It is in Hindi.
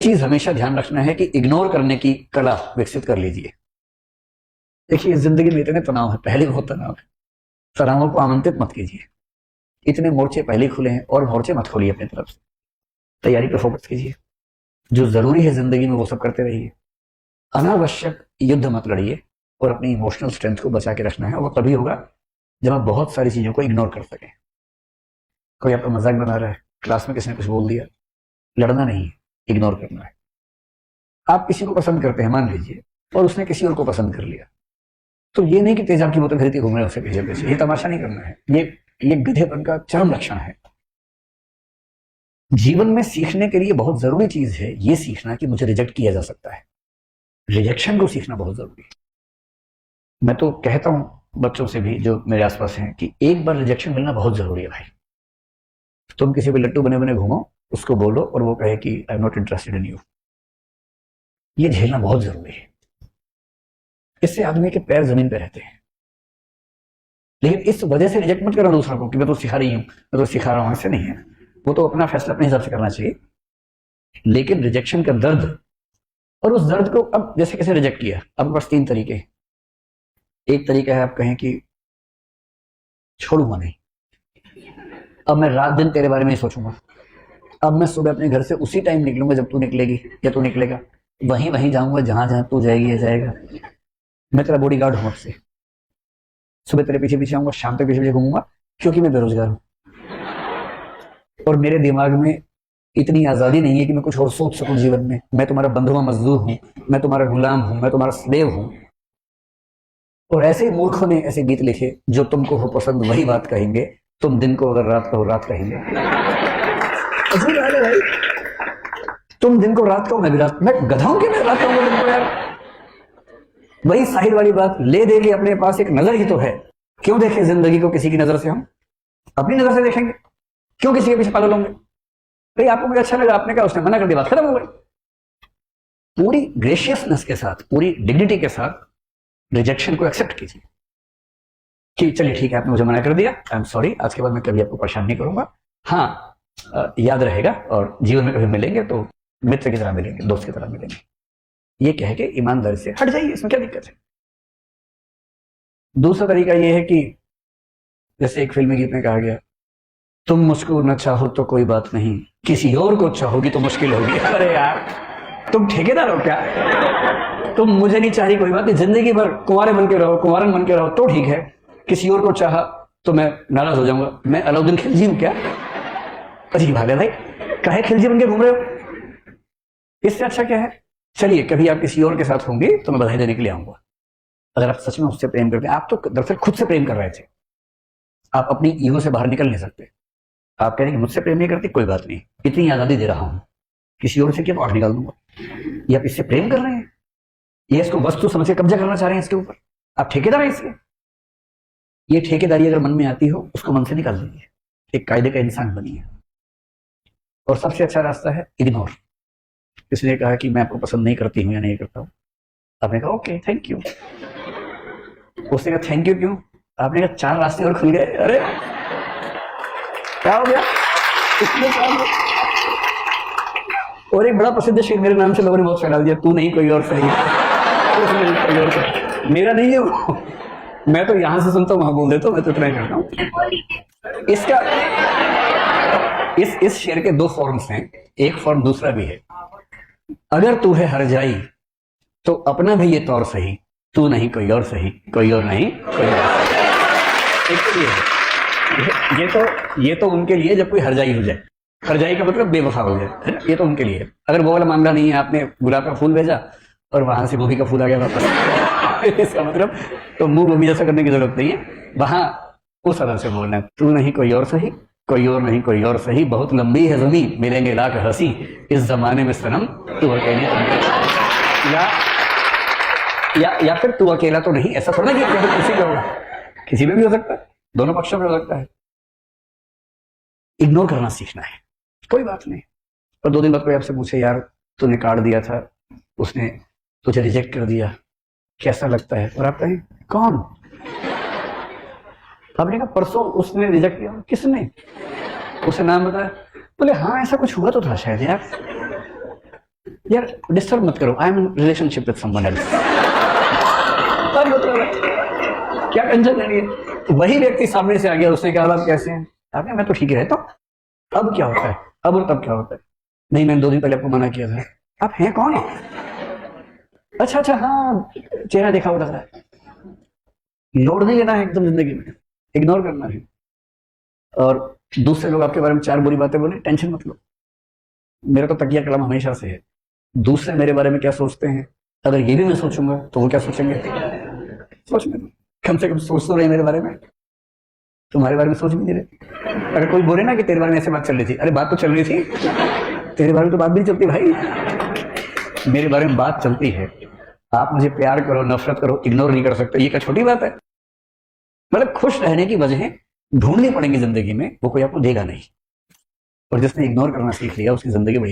चीज हमेशा ध्यान रखना है कि इग्नोर करने की कला विकसित कर लीजिए। देखिए जिंदगी में इतने तनाव है, पहले बहुत तनाव है, तनावों को आमंत्रित मत कीजिए। इतने मोर्चे पहले खुले हैं और मोर्चे मत खोलिए अपनी तरफ से। तैयारी पर फोकस कीजिए, जो जरूरी है जिंदगी में वो सब करते रहिए। अनावश्यक युद्ध मत लड़िए और अपनी इमोशनल स्ट्रेंथ को बचा के रखना है। वो तभी होगा जब आप बहुत सारी चीजों को इग्नोर कर सकें। कोई आपका मजाक बना रहा है, क्लास में किसी ने कुछ बोल दिया, लड़ना नहीं है, इग्नोर करना है। आप किसी को पसंद करते हैं मान लीजिए, और उसने किसी और को पसंद कर लिया, तो ये नहीं कि तेजाब की बोतल खरीदती घूम रहे उसके पीछे पीछे, ये तमाशा नहीं करना है। ये गधेपन का चरम लक्षण है। जीवन में सीखने के लिए बहुत जरूरी चीज है ये सीखना कि मुझे रिजेक्ट किया जा सकता है। रिजेक्शन को सीखना बहुत जरूरी है। मैं तो कहता हूं बच्चों से भी जो मेरे आसपास हैं कि एक बार रिजेक्शन मिलना बहुत जरूरी है भाई। तुम किसी भी लट्टू बने बने घूमो, उसको बोलो और वो कहे कि I am not interested in you, ये झेलना बहुत जरूरी है। इससे आदमी के पैर जमीन पे रहते हैं। लेकिन इस वजह से रिजेक्ट मत करना दूसरों को कि मैं तो सिखा रही हूं, मैं तो सिखा रहा हूं, ऐसे नहीं है। वो तो अपना फैसला अपने हिसाब से करना चाहिए, लेकिन रिजेक्शन का दर्द और उस दर्द को, अब जैसे कैसे रिजेक्ट किया, अब बस 3 तरीके। एक तरीका है आप कहें कि छोड़ूंगा नहीं, अब मैं रात दिन तेरे बारे में ही सोचूंगा, अब मैं सुबह अपने घर से उसी टाइम निकलूंगा जब तू निकलेगी या तू निकलेगा, वहीं वहीं जाऊंगा जहां जहां तू जाएगी या जाएगा। मैं तेरा बॉडीगार्ड हूं, अब से सुबह तेरे पीछे पीछे आऊंगा, शाम तक पीछे पीछे घूमूंगा, क्योंकि मैं बेरोजगार हूं और मेरे दिमाग में इतनी आजादी नहीं है कि मैं कुछ और सोच सकूं जीवन में। मैं तुम्हारा बंधुआ मजदूर हूं, मैं तुम्हारा गुलाम हूं, मैं तुम्हारा स्लेव हूं। और ऐसे ही मूर्खों ने ऐसे गीत लिखे, जो तुमको हो पसंद वही बात कहेंगे, तुम दिन को अगर रात कहो रात कहेंगे। भाई तुम दिन को रात कहो मैं भी रात, मैं गधा हूं कि मैं रात कहूंगा दिन को यार। वही साहिल वाली बात, ले दे के अपने पास एक नजर ही तो है, क्यों देखें जिंदगी को किसी की नजर से, हम अपनी नजर से देखेंगे, क्यों किसी के पीछे पागल होंगे। भाई आपको मुझे अच्छा लगा, आपने कहा, उसने मना कर दिया, बात खत्म हो गई। पूरी ग्रेशियसनेस के साथ, पूरी डिग्निटी के साथ रिजेक्शन को एक्सेप्ट कीजिए कि चलिए ठीक है, आपने मुझे मना कर दिया, आई एम सॉरी, आज के बाद मैं कभी आपको परेशान नहीं करूंगा। हाँ याद रहेगा, और जीवन में कभी मिलेंगे तो मित्र की तरह मिलेंगे, दोस्त की तरह मिलेंगे। ये कह के ईमानदारी से हट जाइए, इसमें क्या दिक्कत है। दूसरा तरीका ये है कि जैसे एक फिल्मी गीत में कहा गया, तुम मुझको न चाहो तो कोई बात नहीं, किसी और को चाहोगी तो मुश्किल होगी। अरे यार तुम ठेकेदार हो क्या? तुम मुझे नहीं चाह रही कोई बात नहीं, जिंदगी भर कुंवारे बन के रहो, कुंवारन बन के रहो तो ठीक है, किसी और को चाहा तो मैं नाराज हो जाऊंगा। मैं अलाउद्दीन खिलजी हूं क्या? अजीब हाल है भाई, काहे खिलजी बन के घूम रहे हो? इससे अच्छा क्या है, चलिए कभी आप किसी और के साथ होंगे तो मैं बधाई देने के लिए आऊंगा। अगर आप सच में उससे प्रेम करते हैं, आप तो दरअसल खुद से प्रेम कर रहे थे, आप अपनी ईगो से बाहर निकल नहीं सकते। आप कह रहे हैं कि मुझसे प्रेम नहीं करती, कोई बात नहीं, इतनी आजादी दे रहा हूं, किसी और से क्या बाहर निकाल दूंगा। ये आप इससे प्रेम कर रहे हैं, ये इसको वस्तु समझ के कब्जा करना चाह रहे हैं इसके ऊपर, आप ठेकेदार हैं इसके। ये ठेकेदारी अगर मन में आती हो, उसको मन से निकाल दीजिए, एक कायदे का इंसान बनिए। और सबसे अच्छा रास्ता है इग्नोर। किसी ने कहा कि मैं आपको पसंद नहीं करती हूं या नहीं करता हूं, आपने कहा ओके थैंक यू, उसने कहा थैंक यू क्यों, आपने कहा 4 रास्ते और खुल गए। अरे क्या हो गया इसमें, क्या हो गया? और एक बड़ा प्रसिद्ध शेर मेरे नाम से लोगों ने बहुत फैला दिया, तू नहीं कोई और सही, मेरा नहीं है वो, मैं तो यहां से सुनता हूं वहां बोल देता हूं, मैं तो इतना ही करता हूं। इसका इस शेर के 2 फॉर्म्स हैं, एक फॉर्म दूसरा भी है, अगर तू है हर जाई तो अपना भी ये तौर सही, तू नहीं कोई और सही, कोई और नहीं कोई और सही। एक तो ये तो उनके लिए जब कोई हरजाई हो जाए, हरजाई का मतलब बेवफा हो जाए, है ना, ये तो उनके लिए। अगर वो वाला मामला नहीं है, आपने गुलाब का फूल भेजा और वहां से गोभी का फूल आ गया वापस इसका मतलब तो मुंह गोभी जैसा करने की जरूरत नहीं है, वहां उस तरह से बोलना है, तू नहीं कोई और सही, कोई और नहीं कोई और सही, बहुत लंबी है जमीन मिलेंगे लाख हंसी, इस जमाने में सनम तू अकेली। या फिर तू अकेला तो नहीं, ऐसा थोड़ा कि किसी का होगा, किसी में भी हो सकता है, दोनों पक्षों में हो सकता है। इग्नोर करना सीखना है, कोई बात नहीं। और 2 दिन बाद कोई आपसे पूछे, यार तूने कार्ड दिया था, उसने तुझे रिजेक्ट कर दिया, कैसा लगता है? और आप कहें कौन? आपने कहा परसों उसने रिजेक्ट किया। किसने? उसे नाम बताया। बोले हाँ ऐसा कुछ हुआ तो था शायद यार। यार डिस्टर्ब मत करो, I am in relationship with someone else. क्या टेंशन लेनी है? वही व्यक्ति सामने से आ गया, उसने कहा आप कैसे हैं? आपने मैं तो ठीक ही रहता हूँ। अब क्या होता है? अब और तब क्या होता है? नहीं मैंने 2 दिन पहले आपको मना किया था। आप हैं कौन? अच्छा अच्छा, हाँ चेहरा देखा हुआ लग रहा है। लोड नहीं लेना है एकदम जिंदगी में, इग्नोर करना है। और दूसरे लोग आपके बारे में 4 बुरी बातें बोले, टेंशन मत लो। मेरा तो तकिया कलम हमेशा से है, दूसरे मेरे बारे में क्या सोचते हैं, अगर ये भी मैं सोचूंगा तो वो क्या सोचेंगे? सोचने दो, कम से कम सोच तो रहे मेरे बारे में, तुम्हारे बारे में सोच भी नहीं रहे। अगर कोई बोले ना कि तेरे बारे में ऐसे बात चल रही थी, अरे बात तो चल रही थी, तेरे बारे में तो बात भी नहीं चलती भाई, मेरे बारे में बात चलती है। आप मुझे प्यार करो, नफरत करो, इग्नोर नहीं कर सकते, ये क्या छोटी बात है? मतलब खुश रहने की वजह ढूंढनी पड़ेंगी जिंदगी में, वो कोई आपको देगा नहीं। और जिसने इग्नोर करना सीख लिया उसकी जिंदगी बढ़िया।